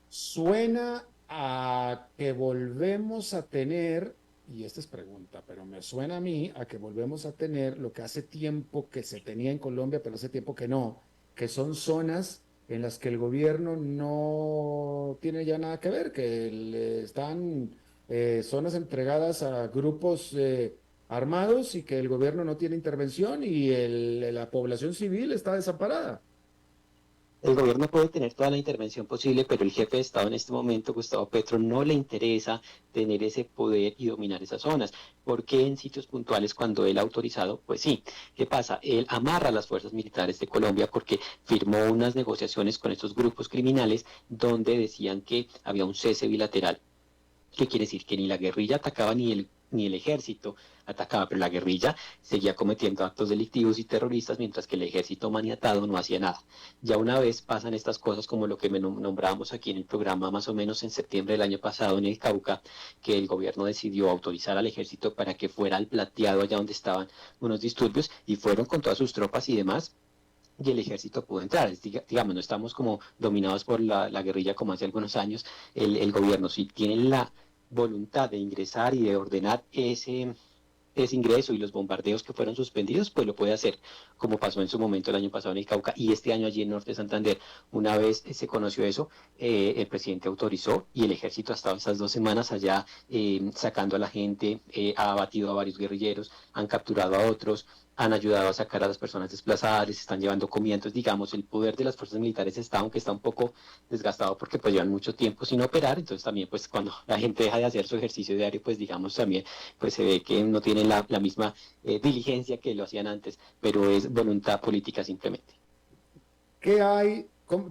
C: Suena a que volvemos a tener, y esta es pregunta, pero me suena a mí a que volvemos a tener lo que hace tiempo que se tenía en Colombia, pero hace tiempo que no, que son zonas en las que el gobierno no tiene ya nada que ver, que están zonas entregadas a grupos armados, y que el gobierno no tiene intervención, y la población civil está desamparada.
I: El gobierno puede tener toda la intervención posible, pero el jefe de Estado en este momento, Gustavo Petro, no le interesa tener ese poder y dominar esas zonas. ¿Por qué en sitios puntuales cuando él ha autorizado? Pues sí. ¿Qué pasa? Él amarra a las fuerzas militares de Colombia porque firmó unas negociaciones con estos grupos criminales donde decían que había un cese bilateral ¿Qué quiere decir? Que ni la guerrilla atacaba ni el ejército atacaba, pero la guerrilla seguía cometiendo actos delictivos y terroristas, mientras que el ejército maniatado no hacía nada. Ya una vez pasan estas cosas como lo que nombrábamos aquí en el programa, más o menos en septiembre del año pasado en el Cauca, que el gobierno decidió autorizar al ejército para que fuera al plateado allá donde estaban unos disturbios, y fueron con todas sus tropas y demás, y el ejército pudo entrar. Digamos, no estamos como dominados por la guerrilla como hace algunos años. El gobierno, si tiene la voluntad de ingresar y de ordenar ese ingreso y los bombardeos que fueron suspendidos, pues lo puede hacer, como pasó en su momento el año pasado en el Cauca y este año allí en Norte de Santander. Una vez se conoció eso, el presidente autorizó, y el ejército ha estado estas 2 semanas allá sacando a la gente, ha abatido a varios guerrilleros, han capturado a otros, han ayudado a sacar a las personas desplazadas, les están llevando comida. Entonces, digamos, el poder de las fuerzas militares está, aunque está un poco desgastado porque pues llevan mucho tiempo sin operar. Entonces también pues cuando la gente deja de hacer su ejercicio diario, pues digamos también pues se ve que no tienen la misma diligencia que lo hacían antes, pero es voluntad política simplemente.
C: ¿Qué hay?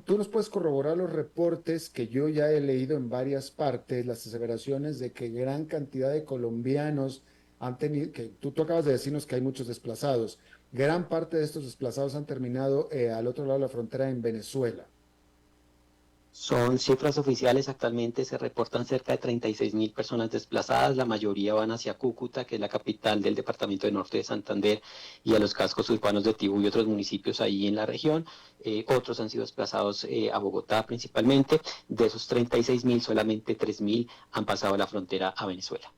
C: Tú nos puedes corroborar los reportes que yo ya he leído en varias partes, las aseveraciones de que gran cantidad de colombianos han tenido, que tú acabas de decirnos que hay muchos desplazados. Gran parte de estos desplazados han terminado al otro lado de la frontera en Venezuela.
I: Son cifras oficiales, actualmente se reportan cerca de 36.000 personas desplazadas, la mayoría van hacia Cúcuta, que es la capital del departamento de Norte de Santander, y a los cascos urbanos de Tibú y otros municipios ahí en la región. Otros han sido desplazados a Bogotá principalmente. De esos 36.000, solamente 3.000 han pasado la frontera a Venezuela.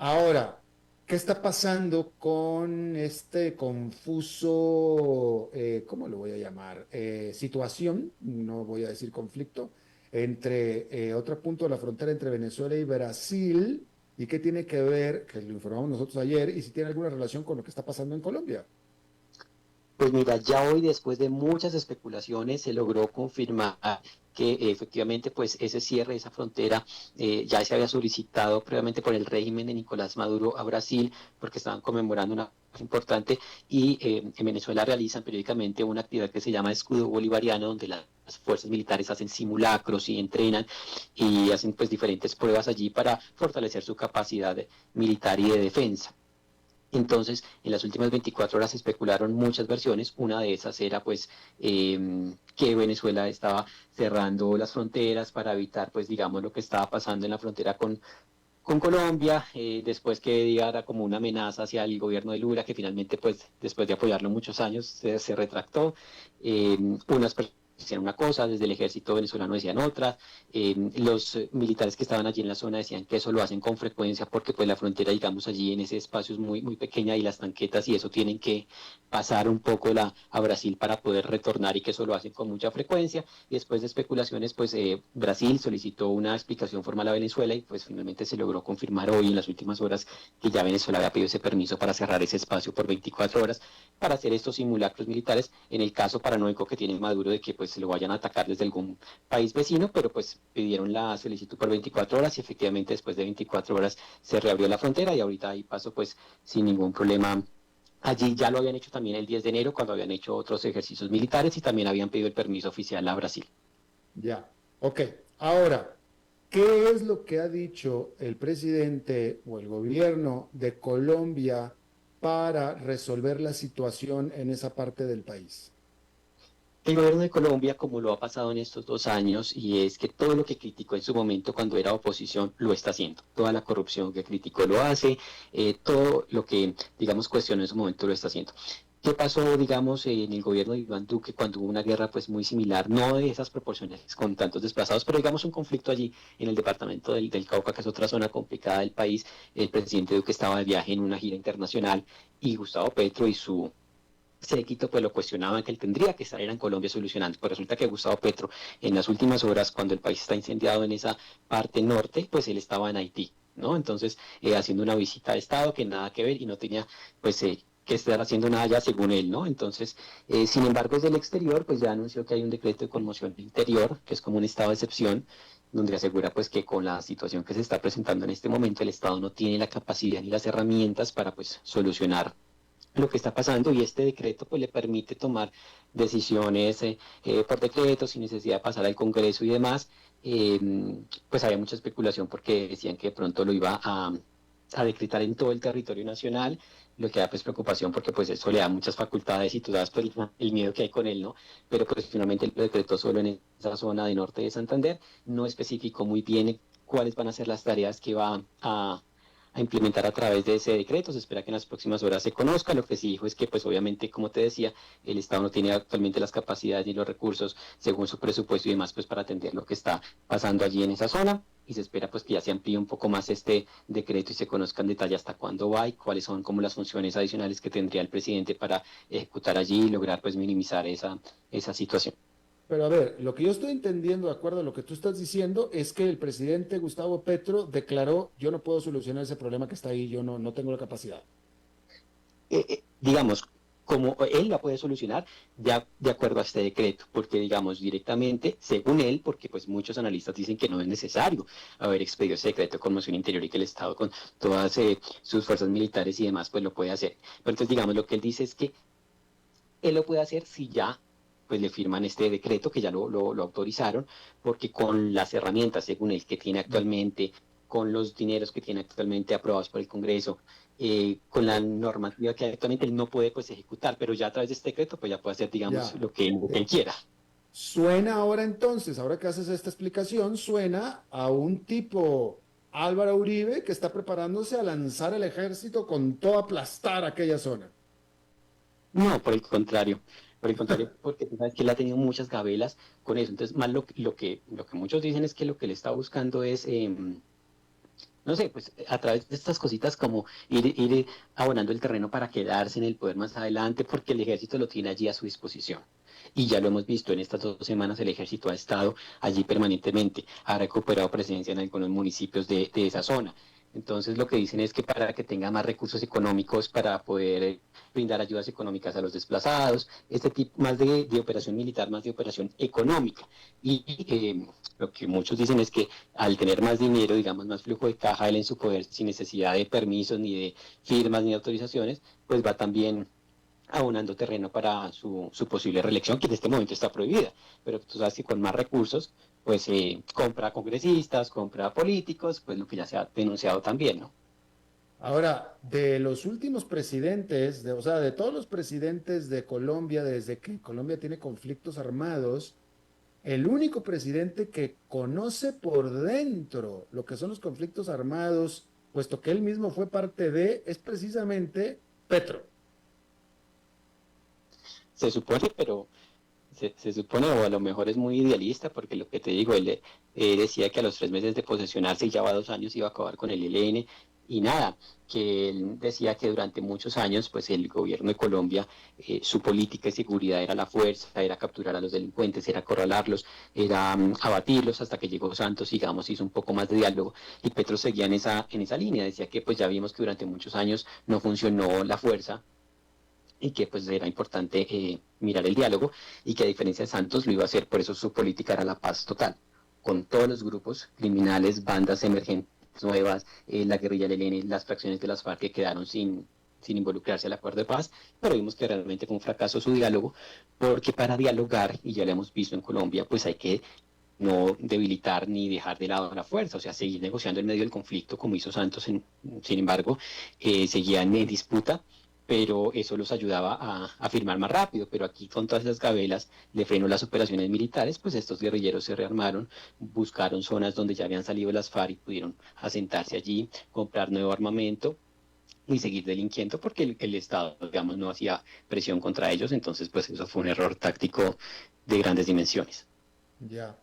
C: Ahora, ¿qué está pasando con este confuso, ¿cómo lo voy a llamar? Situación, no voy a decir conflicto, entre otro punto de la frontera entre Venezuela y Brasil, y qué tiene que ver, que lo informamos nosotros ayer, y si tiene alguna relación con lo que está pasando en Colombia?
I: Pues mira, ya hoy, después de muchas especulaciones, se logró confirmar que efectivamente pues ese cierre de esa frontera ya se había solicitado previamente por el régimen de Nicolás Maduro a Brasil, porque estaban conmemorando una cosa importante, y en Venezuela realizan periódicamente una actividad que se llama Escudo Bolivariano, donde las fuerzas militares hacen simulacros y entrenan y hacen pues diferentes pruebas allí para fortalecer su capacidad militar y de defensa. Entonces, en las últimas 24 horas se especularon muchas versiones. Una de esas era pues que Venezuela estaba cerrando las fronteras para evitar pues digamos lo que estaba pasando en la frontera con Colombia, después que era como una amenaza hacia el gobierno de Lula, que finalmente pues después de apoyarlo muchos años se retractó. Unas personas decían una cosa, desde el ejército venezolano decían otra, los militares que estaban allí en la zona decían que eso lo hacen con frecuencia porque pues la frontera, digamos, allí en ese espacio es muy, muy pequeña, y las tanquetas y eso tienen que pasar un poco a Brasil para poder retornar, y que eso lo hacen con mucha frecuencia. Y después de especulaciones, pues Brasil solicitó una explicación formal a Venezuela, y pues finalmente se logró confirmar hoy en las últimas horas que ya Venezuela había pedido ese permiso para cerrar ese espacio por 24 horas para hacer estos simulacros militares, en el caso paranoico que tiene Maduro de que pues se lo vayan a atacar desde algún país vecino. Pero pues pidieron la solicitud por 24 horas y efectivamente después de 24 horas se reabrió la frontera, y ahorita ahí pasó pues sin ningún problema. Allí ya lo habían hecho también el 10 de enero cuando habían hecho otros ejercicios militares y también habían pedido el permiso oficial a Brasil.
C: Ya, ok. Ahora, ¿qué es lo que ha dicho el presidente o el gobierno de Colombia para resolver la situación en esa parte del país?
I: El gobierno de Colombia, como lo ha pasado en estos 2 años, y es que todo lo que criticó en su momento cuando era oposición lo está haciendo. Toda la corrupción que criticó lo hace, todo lo que, digamos, cuestionó en su momento lo está haciendo. ¿Qué pasó, digamos, en el gobierno de Iván Duque cuando hubo una guerra pues muy similar, no de esas proporciones con tantos desplazados, pero digamos un conflicto allí en el departamento del Cauca, que es otra zona complicada del país? El presidente Duque estaba de viaje en una gira internacional, y Gustavo Petro y su séquito pues lo cuestionaban, que él tendría que estar en Colombia solucionando. Pues resulta que Gustavo Petro, en las últimas horas, cuando el país está incendiado en esa parte norte, pues él estaba en Haití, ¿no? Entonces, haciendo una visita de Estado que nada que ver, y no tenía pues que estar haciendo nada ya, según él, ¿no? Entonces, sin embargo, desde el exterior pues ya anunció que hay un decreto de conmoción interior, que es como un estado de excepción, donde asegura pues que con la situación que se está presentando en este momento, el Estado no tiene la capacidad ni las herramientas para pues solucionar lo que está pasando, y este decreto pues le permite tomar decisiones por decreto sin necesidad de pasar al Congreso y demás. Pues había mucha especulación porque decían que de pronto lo iba a decretar en todo el territorio nacional, lo que da pues preocupación porque pues eso le da muchas facultades y tú das pues el miedo que hay con él, ¿no? Pero pues finalmente lo decretó solo en esa zona de norte de Santander, no especificó muy bien cuáles van a ser las tareas que va a implementar a través de ese decreto. Se espera que en las próximas horas se conozca. Lo que sí dijo es que, pues obviamente, como te decía, el Estado no tiene actualmente las capacidades ni los recursos, según su presupuesto y demás, pues para atender lo que está pasando allí en esa zona. Y se espera pues que ya se amplíe un poco más este decreto y se conozca en detalle hasta cuándo va y cuáles son como las funciones adicionales que tendría el presidente para ejecutar allí y lograr pues minimizar esa situación.
C: Pero a ver, lo que yo estoy entendiendo, de acuerdo a lo que tú estás diciendo, es que el presidente Gustavo Petro declaró: yo no puedo solucionar ese problema que está ahí, yo no tengo la capacidad.
I: Digamos, como él la puede solucionar ya de acuerdo a este decreto, porque digamos directamente, según él, porque pues muchos analistas dicen que no es necesario haber expedido ese decreto de conmoción interior y que el Estado con todas sus fuerzas militares y demás pues lo puede hacer. Pero entonces digamos, lo que él dice es que él lo puede hacer si ya pues le firman este decreto, que ya lo autorizaron, porque con las herramientas, según él, que tiene actualmente, con los dineros que tiene actualmente aprobados por el Congreso, con la normativa que actualmente él no puede pues ejecutar, pero ya a través de este decreto pues ya puede hacer, digamos, lo que él quiera.
C: Suena ahora entonces, ahora que haces esta explicación, suena a un tipo Álvaro Uribe que está preparándose a lanzar el ejército con todo, aplastar aquella zona.
I: No, por el contrario, porque tú sabes que él ha tenido muchas gabelas con eso. Entonces, más lo que muchos dicen es que lo que él está buscando es, no sé, pues a través de estas cositas como ir abonando el terreno para quedarse en el poder más adelante, porque el ejército lo tiene allí a su disposición. Y ya lo hemos visto en estas 2 semanas, el ejército ha estado allí permanentemente, ha recuperado presencia en algunos municipios de esa zona. Entonces lo que dicen es que para que tenga más recursos económicos para poder brindar ayudas económicas a los desplazados, este tipo más de operación militar, más de operación económica. Y lo que muchos dicen es que al tener más dinero, digamos, más flujo de caja él en su poder, sin necesidad de permisos, ni de firmas, ni de autorizaciones, pues va también abonando terreno para su posible reelección, que en este momento está prohibida. Pero tú sabes que con más recursos, pues compra congresistas, compra políticos, pues lo que ya se ha denunciado también, ¿no?
C: Ahora, de los últimos presidentes, o sea, de todos los presidentes de Colombia, desde que Colombia tiene conflictos armados, el único presidente que conoce por dentro lo que son los conflictos armados, puesto que él mismo fue parte de, es precisamente Petro.
I: Se supone, pero se supone, o a lo mejor es muy idealista, porque lo que te digo, él decía que a los 3 meses de posesionarse, y ya va 2 años, iba a acabar con el ELN, y nada, que él decía que durante muchos años, pues el gobierno de Colombia, su política de seguridad era la fuerza, era capturar a los delincuentes, era acorralarlos, era abatirlos, hasta que llegó Santos, digamos, hizo un poco más de diálogo, y Petro seguía en esa línea, decía que pues ya vimos que durante muchos años no funcionó la fuerza, y que pues era importante mirar el diálogo, y que a diferencia de Santos lo iba a hacer, por eso su política era la paz total, con todos los grupos criminales, bandas emergentes nuevas, la guerrilla del ELN, las fracciones de las FARC que quedaron sin involucrarse al acuerdo de paz, pero vimos que realmente fue un fracaso su diálogo, porque para dialogar, y ya lo hemos visto en Colombia, pues hay que no debilitar ni dejar de lado la fuerza, o sea, seguir negociando en medio del conflicto como hizo Santos, sin embargo, seguían en disputa, pero eso los ayudaba a firmar más rápido. Pero aquí con todas las gabelas de freno las operaciones militares, pues estos guerrilleros se rearmaron, buscaron zonas donde ya habían salido las FARC y pudieron asentarse allí, comprar nuevo armamento y seguir delinquiendo, porque el Estado, digamos, no hacía presión contra ellos. Entonces pues eso fue un error táctico de grandes dimensiones.
C: Ya.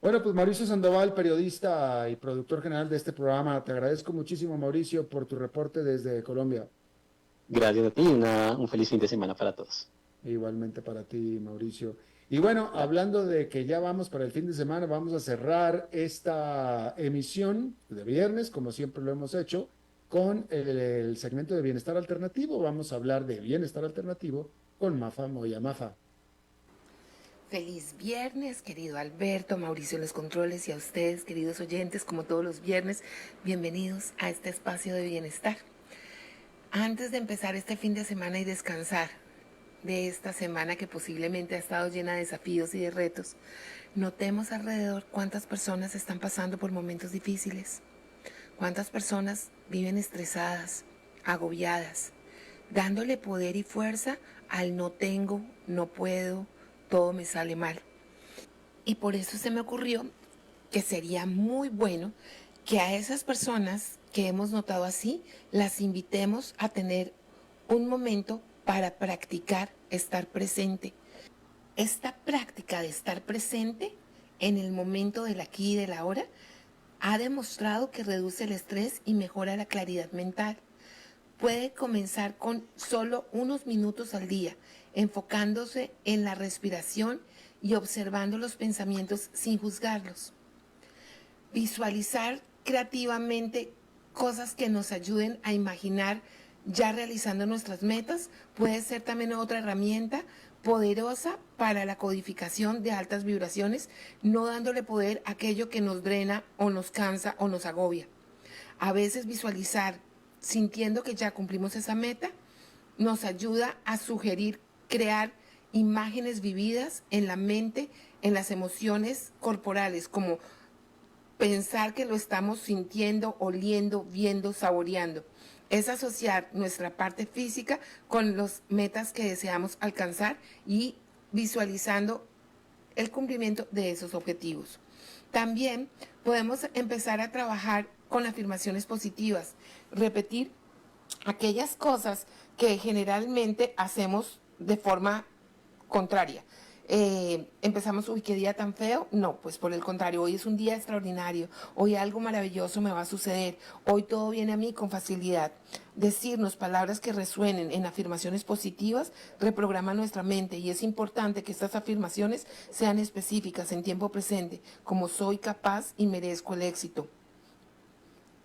C: Bueno, pues Mauricio Sandoval, periodista y productor general de este programa, te agradezco muchísimo, Mauricio, por tu reporte desde Colombia.
I: Gracias a ti y un feliz fin de semana para todos.
C: Igualmente para ti, Mauricio. Y bueno, hablando de que ya vamos para el fin de semana, vamos a cerrar esta emisión de viernes, como siempre lo hemos hecho, con el segmento de Bienestar Alternativo. Vamos a hablar de Bienestar Alternativo con Mafa Moya. Mafa.
J: Feliz viernes, querido Alberto, Mauricio en los controles, y a ustedes, queridos oyentes, como todos los viernes, bienvenidos a este espacio de bienestar. Antes de empezar este fin de semana y descansar de esta semana que posiblemente ha estado llena de desafíos y de retos, notemos alrededor cuántas personas están pasando por momentos difíciles, cuántas personas viven estresadas, agobiadas, dándole poder y fuerza al no tengo, no puedo, todo me sale mal. Y por eso se me ocurrió que sería muy bueno que a esas personas que hemos notado así, las invitemos a tener un momento para practicar estar presente. Esta práctica de estar presente en el momento del aquí y del ahora ha demostrado que reduce el estrés y mejora la claridad mental. Puede comenzar con solo unos minutos al día, enfocándose en la respiración y observando los pensamientos sin juzgarlos. Visualizar creativamente cosas que nos ayuden a imaginar ya realizando nuestras metas puede ser también otra herramienta poderosa para la codificación de altas vibraciones, no dándole poder a aquello que nos drena o nos cansa o nos agobia. A veces visualizar sintiendo que ya cumplimos esa meta nos ayuda a sugerir crear imágenes vividas en la mente, en las emociones corporales, como pensar que lo estamos sintiendo, oliendo, viendo, saboreando. Es asociar nuestra parte física con las metas que deseamos alcanzar y visualizando el cumplimiento de esos objetivos. También podemos empezar a trabajar con afirmaciones positivas, repetir aquellas cosas que generalmente hacemos de forma contraria. Empezamos, uy, qué día tan feo. No, pues por el contrario, hoy es un día extraordinario, hoy algo maravilloso me va a suceder, hoy todo viene a mí con facilidad. Decirnos palabras que resuenen en afirmaciones positivas reprograma nuestra mente, y es importante que estas afirmaciones sean específicas en tiempo presente, como soy capaz y merezco el éxito.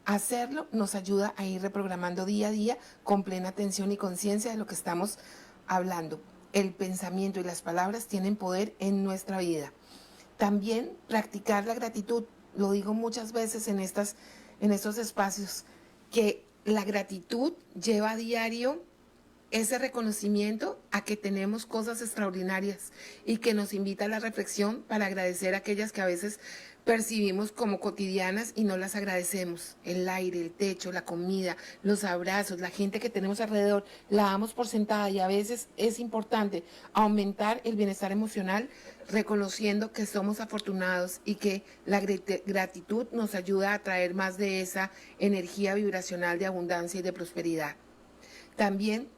J: Hacerlo nos ayuda a ir reprogramando día a día con plena atención y conciencia de lo que estamos hablando. El pensamiento y las palabras tienen poder en nuestra vida. También practicar la gratitud. Lo digo muchas veces en estos espacios, que la gratitud lleva a diario ese reconocimiento a que tenemos cosas extraordinarias y que nos invita a la reflexión para agradecer aquellas que a veces percibimos como cotidianas y no las agradecemos. El aire, el techo, la comida, los abrazos, la gente que tenemos alrededor, la damos por sentada, y a veces es importante aumentar el bienestar emocional reconociendo que somos afortunados y que la gratitud nos ayuda a traer más de esa energía vibracional de abundancia y de prosperidad. También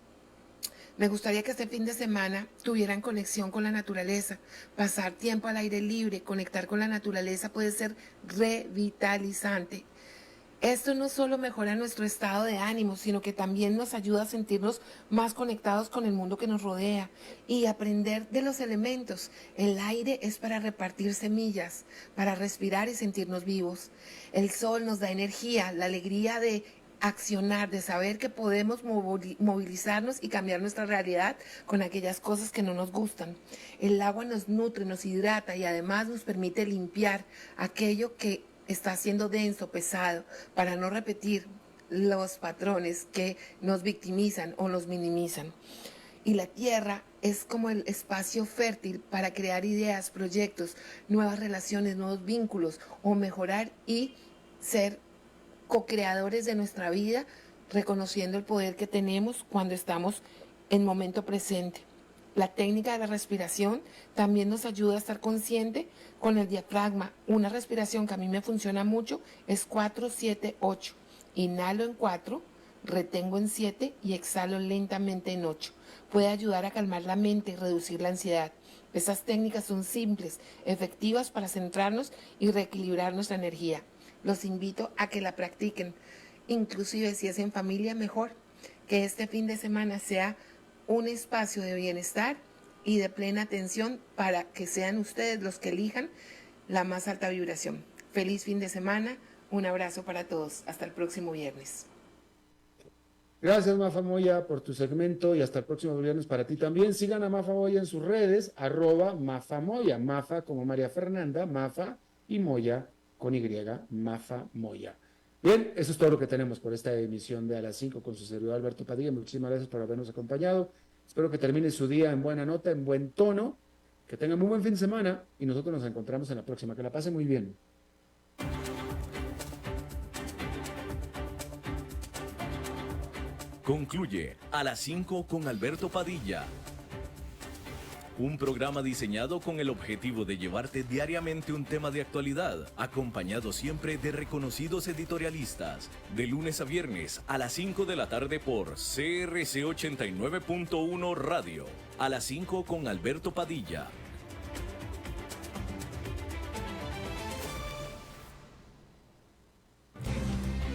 J: me gustaría que este fin de semana tuvieran conexión con la naturaleza. Pasar tiempo al aire libre, conectar con la naturaleza puede ser revitalizante. Esto no solo mejora nuestro estado de ánimo, sino que también nos ayuda a sentirnos más conectados con el mundo que nos rodea y aprender de los elementos. El aire es para repartir semillas, para respirar y sentirnos vivos. El sol nos da energía, la alegría de accionar, de saber que podemos movilizarnos y cambiar nuestra realidad con aquellas cosas que no nos gustan. El agua nos nutre, nos hidrata y además nos permite limpiar aquello que está siendo denso, pesado, para no repetir los patrones que nos victimizan o nos minimizan. Y la tierra es como el espacio fértil para crear ideas, proyectos, nuevas relaciones, nuevos vínculos, o mejorar y ser co-creadores de nuestra vida, reconociendo el poder que tenemos cuando estamos en momento presente. La técnica de la respiración también nos ayuda a estar consciente con el diafragma. Una respiración que a mí me funciona mucho es 4-7-8. Inhalo en 4, retengo en 7 y exhalo lentamente en 8. Puede ayudar a calmar la mente y reducir la ansiedad. Estas técnicas son simples, efectivas para centrarnos y reequilibrar nuestra energía. Los invito a que la practiquen, inclusive si es en familia, mejor. Que este fin de semana sea un espacio de bienestar y de plena atención para que sean ustedes los que elijan la más alta vibración. Feliz fin de semana, un abrazo para todos, hasta el próximo viernes.
C: Gracias, Mafa Moya, por tu segmento, y hasta el próximo viernes para ti también. Sigan a Mafa Moya en sus redes, @Mafa Moya, Mafa como María Fernanda, Mafa, y Moya con Y, Mafa Moya. Bien, eso es todo lo que tenemos por esta emisión de A las 5 con su servidor Alberto Padilla. Muchísimas gracias por habernos acompañado. Espero que termine su día en buena nota, en buen tono, que tengan muy buen fin de semana y nosotros nos encontramos en la próxima. Que la pasen muy bien.
B: Concluye A las 5 con Alberto Padilla. Un programa diseñado con el objetivo de llevarte diariamente un tema de actualidad, acompañado siempre de reconocidos editorialistas, de lunes a viernes a las 5 de la tarde por CRC 89.1 Radio. A las 5 con Alberto Padilla.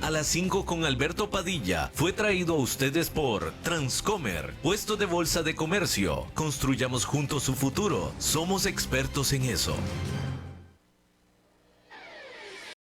B: A las 5 con Alberto Padilla fue traído a ustedes por Transcomer, puesto de bolsa de comercio. Construyamos juntos su futuro. Somos expertos en eso.